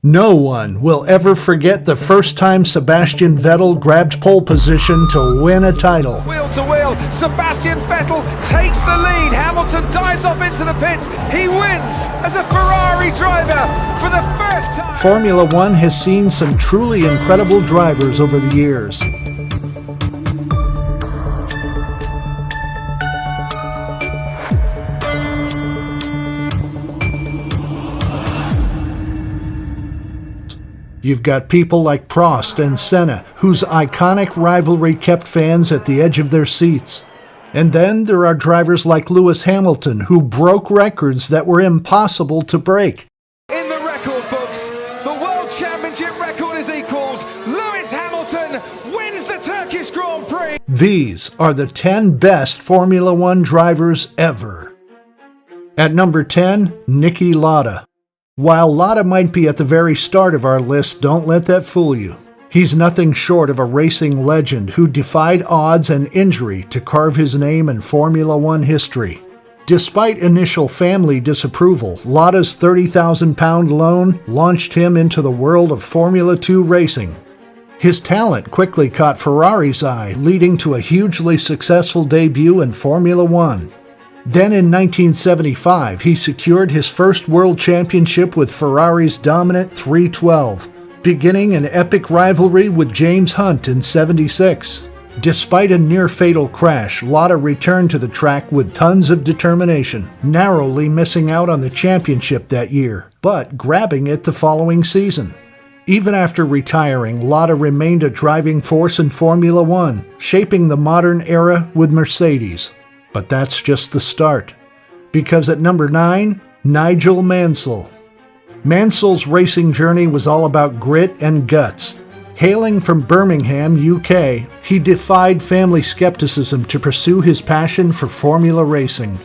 No one will ever forget the first time Sebastian Vettel grabbed pole position to win a title. Wheel to wheel, Sebastian Vettel takes the lead. Hamilton dives off into the pits. He wins as a Ferrari driver for the first time. Formula One has seen some truly incredible drivers over the years. You've got people like Prost and Senna, whose iconic rivalry kept fans at the edge of their seats. And then there are drivers like Lewis Hamilton, who broke records that were impossible to break. In the record books, the World Championship record is equalled. Lewis Hamilton wins the Turkish Grand Prix. These are the 10 best Formula One drivers ever. At number 10, Niki Lauda. While Lauda might be at the very start of our list, don't let that fool you. He's nothing short of a racing legend who defied odds and injury to carve his name in Formula One history. Despite initial family disapproval, Lauda's 30,000-pound loan launched him into the world of Formula 2 racing. His talent quickly caught Ferrari's eye, leading to a hugely successful debut in Formula One. Then in 1975, he secured his first world championship with Ferrari's dominant 312, beginning an epic rivalry with James Hunt in '76. Despite a near-fatal crash, Lauda returned to the track with tons of determination, narrowly missing out on the championship that year, but grabbing it the following season. Even after retiring, Lauda remained a driving force in Formula One, shaping the modern era with Mercedes. But that's just the start. Because at number 9, Nigel Mansell. Mansell's racing journey was all about grit and guts. Hailing from Birmingham, UK, he defied family skepticism to pursue his passion for Formula racing.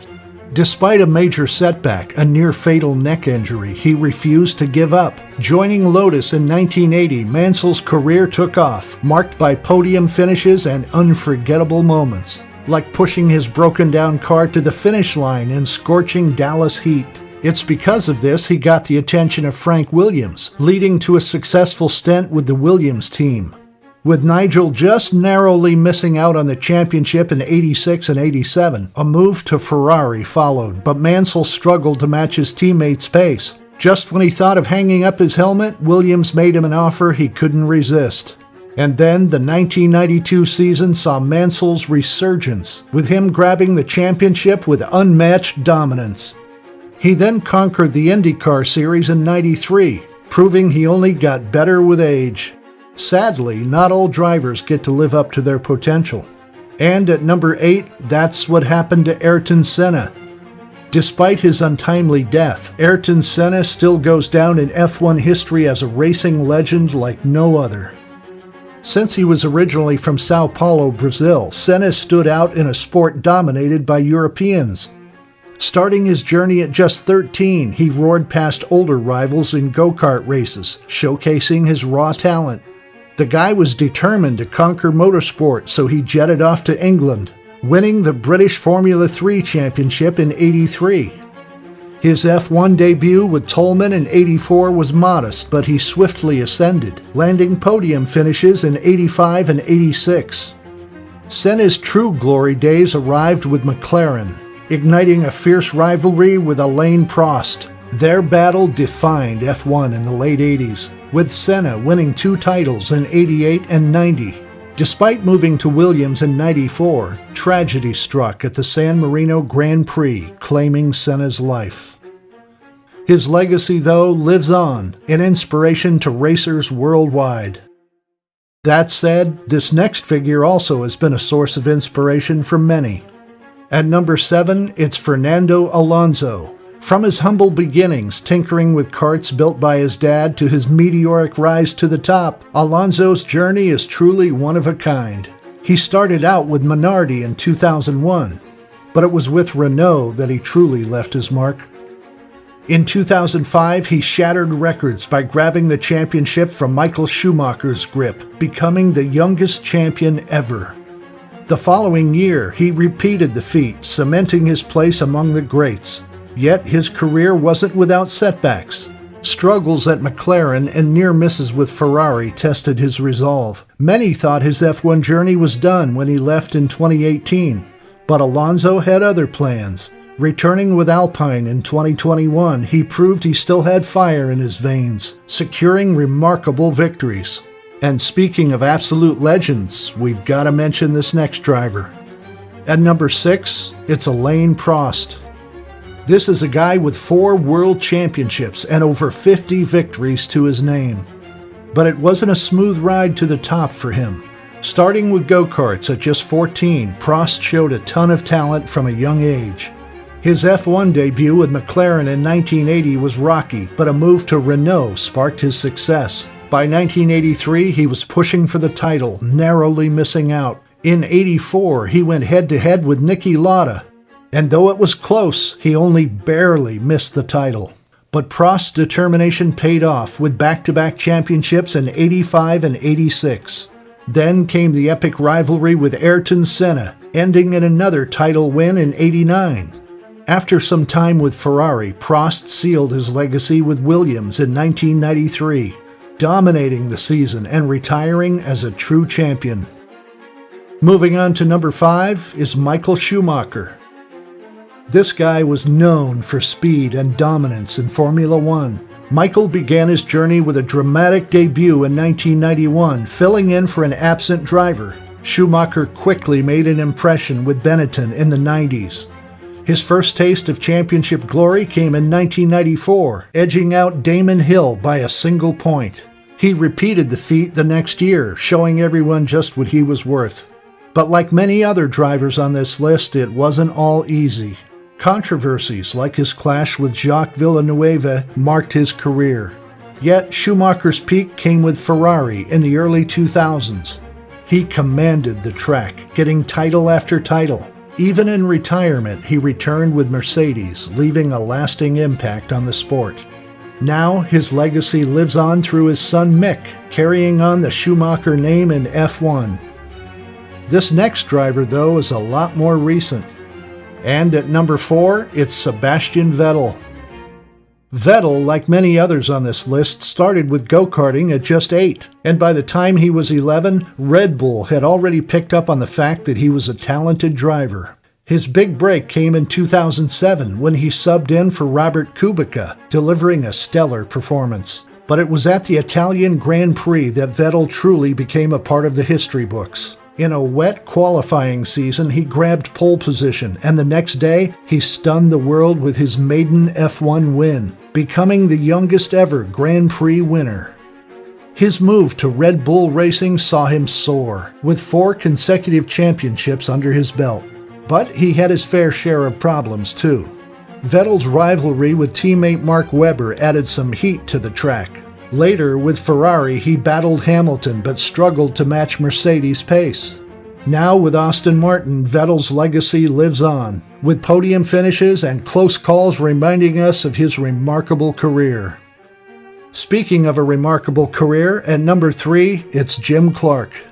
Despite a major setback, a near-fatal neck injury, he refused to give up. Joining Lotus in 1980, Mansell's career took off, marked by podium finishes and unforgettable moments, like pushing his broken-down car to the finish line in scorching Dallas heat. It's because of this he got the attention of Frank Williams, leading to a successful stint with the Williams team. With Nigel just narrowly missing out on the championship in '86 and '87, a move to Ferrari followed, but Mansell struggled to match his teammates' pace. Just when he thought of hanging up his helmet, Williams made him an offer he couldn't resist. And then the 1992 season saw Mansell's resurgence, with him grabbing the championship with unmatched dominance. He then conquered the IndyCar series in '93, proving he only got better with age. Sadly, not all drivers get to live up to their potential. And at number 8, that's what happened to Ayrton Senna. Despite his untimely death, Ayrton Senna still goes down in F1 history as a racing legend like no other. Since he was originally from Sao Paulo, Brazil, Senna stood out in a sport dominated by Europeans. Starting his journey at just 13, he roared past older rivals in go-kart races, showcasing his raw talent. The guy was determined to conquer motorsport, so he jetted off to England, winning the British Formula 3 championship in '83. His F1 debut with Toleman in '84 was modest, but he swiftly ascended, landing podium finishes in '85 and '86. Senna's true glory days arrived with McLaren, igniting a fierce rivalry with Alain Prost. Their battle defined F1 in the late '80s, with Senna winning 2 titles in '88 and '90. Despite moving to Williams in '94, tragedy struck at the San Marino Grand Prix, claiming Senna's life. His legacy, though, lives on, an inspiration to racers worldwide. That said, this next figure also has been a source of inspiration for many. At number 7, it's Fernando Alonso. From his humble beginnings, tinkering with karts built by his dad, to his meteoric rise to the top, Alonso's journey is truly one of a kind. He started out with Minardi in 2001, but it was with Renault that he truly left his mark. In 2005, he shattered records by grabbing the championship from Michael Schumacher's grip, becoming the youngest champion ever. The following year, he repeated the feat, cementing his place among the greats. Yet his career wasn't without setbacks. Struggles at McLaren and near misses with Ferrari tested his resolve. Many thought his F1 journey was done when he left in 2018, but Alonso had other plans. Returning with Alpine in 2021, he proved he still had fire in his veins, securing remarkable victories. And speaking of absolute legends, we've got to mention this next driver. At number 6, it's Alain Prost. This is a guy with 4 world championships and over 50 victories to his name. But it wasn't a smooth ride to the top for him. Starting with go-karts at just 14, Prost showed a ton of talent from a young age. His F1 debut with McLaren in 1980 was rocky, but a move to Renault sparked his success. By 1983, he was pushing for the title, narrowly missing out. In '84, he went head-to-head with Niki Lauda, and though it was close, he only barely missed the title. But Prost's determination paid off with back-to-back championships in '85 and '86. Then came the epic rivalry with Ayrton Senna, ending in another title win in '89. After some time with Ferrari, Prost sealed his legacy with Williams in 1993, dominating the season and retiring as a true champion. Moving on to number 5 is Michael Schumacher. This guy was known for speed and dominance in Formula One. Michael began his journey with a dramatic debut in 1991, filling in for an absent driver. Schumacher quickly made an impression with Benetton in the 90s. His first taste of championship glory came in 1994, edging out Damon Hill by a single point. He repeated the feat the next year, showing everyone just what he was worth. But like many other drivers on this list, it wasn't all easy. Controversies like his clash with Jacques Villeneuve marked his career. Yet Schumacher's peak came with Ferrari in the early 2000s. He commanded the track, getting title after title. Even in retirement, he returned with Mercedes, leaving a lasting impact on the sport. Now his legacy lives on through his son Mick, carrying on the Schumacher name in F1. This next driver, though, is a lot more recent. And at number 4, it's Sebastian Vettel. Vettel, like many others on this list, started with go-karting at just 8, and by the time he was 11, Red Bull had already picked up on the fact that he was a talented driver. His big break came in 2007 when he subbed in for Robert Kubica, delivering a stellar performance. But it was at the Italian Grand Prix that Vettel truly became a part of the history books. In a wet qualifying season, he grabbed pole position, and the next day, he stunned the world with his maiden F1 win, becoming the youngest ever Grand Prix winner. His move to Red Bull Racing saw him soar, with 4 consecutive championships under his belt. But he had his fair share of problems, too. Vettel's rivalry with teammate Mark Webber added some heat to the track. Later, with Ferrari, he battled Hamilton but struggled to match Mercedes' pace. Now, with Aston Martin, Vettel's legacy lives on, with podium finishes and close calls reminding us of his remarkable career. Speaking of a remarkable career, at number 3, it's Jim Clark.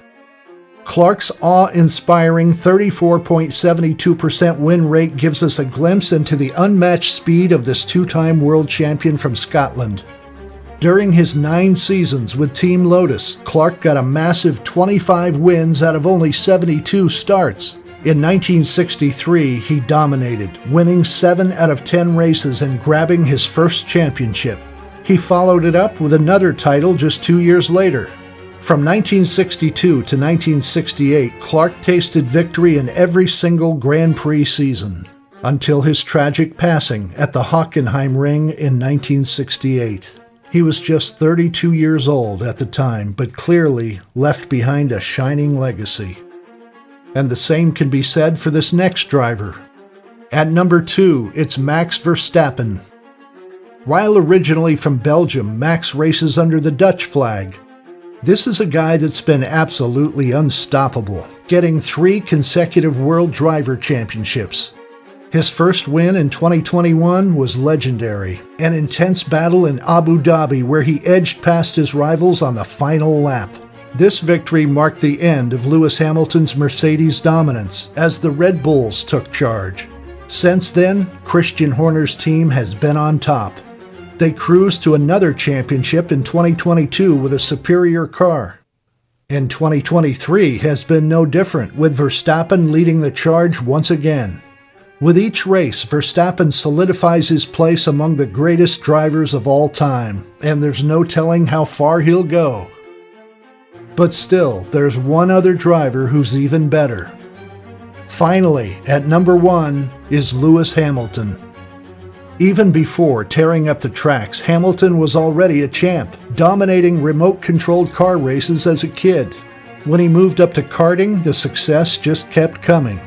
Clark's awe-inspiring 34.72% win rate gives us a glimpse into the unmatched speed of this 2-time world champion from Scotland. During his 9 seasons with Team Lotus, Clark got a massive 25 wins out of only 72 starts. In 1963, he dominated, winning 7 out of 10 races and grabbing his first championship. He followed it up with another title just 2 years later. From 1962 to 1968, Clark tasted victory in every single Grand Prix season, until his tragic passing at the Hockenheim Ring in 1968. He was just 32 years old at the time, but clearly left behind a shining legacy. And the same can be said for this next driver. At number 2, it's Max Verstappen. While originally from Belgium, Max races under the Dutch flag. This is a guy that's been absolutely unstoppable, getting 3 consecutive World Driver Championships. His first win in 2021 was legendary, an intense battle in Abu Dhabi where he edged past his rivals on the final lap. This victory marked the end of Lewis Hamilton's Mercedes dominance as the Red Bulls took charge. Since then, Christian Horner's team has been on top. They cruised to another championship in 2022 with a superior car. And 2023 has been no different, with Verstappen leading the charge once again. With each race, Verstappen solidifies his place among the greatest drivers of all time, and there's no telling how far he'll go. But still, there's one other driver who's even better. Finally, at number 1 is Lewis Hamilton. Even before tearing up the tracks, Hamilton was already a champ, dominating remote-controlled car races as a kid. When he moved up to karting, the success just kept coming.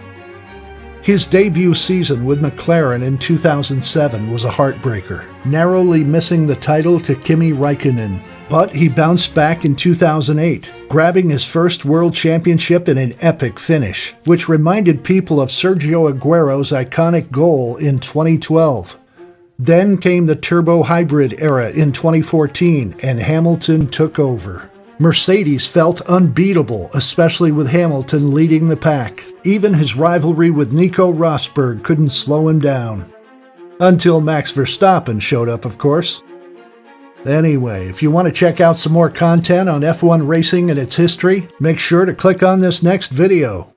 His debut season with McLaren in 2007 was a heartbreaker, narrowly missing the title to Kimi Räikkönen. But he bounced back in 2008, grabbing his first world championship in an epic finish, which reminded people of Sergio Aguero's iconic goal in 2012. Then came the turbo hybrid era in 2014, and Hamilton took over. Mercedes felt unbeatable, especially with Hamilton leading the pack. Even his rivalry with Nico Rosberg couldn't slow him down. Until Max Verstappen showed up, of course. Anyway, if you want to check out some more content on F1 racing and its history, make sure to click on this next video.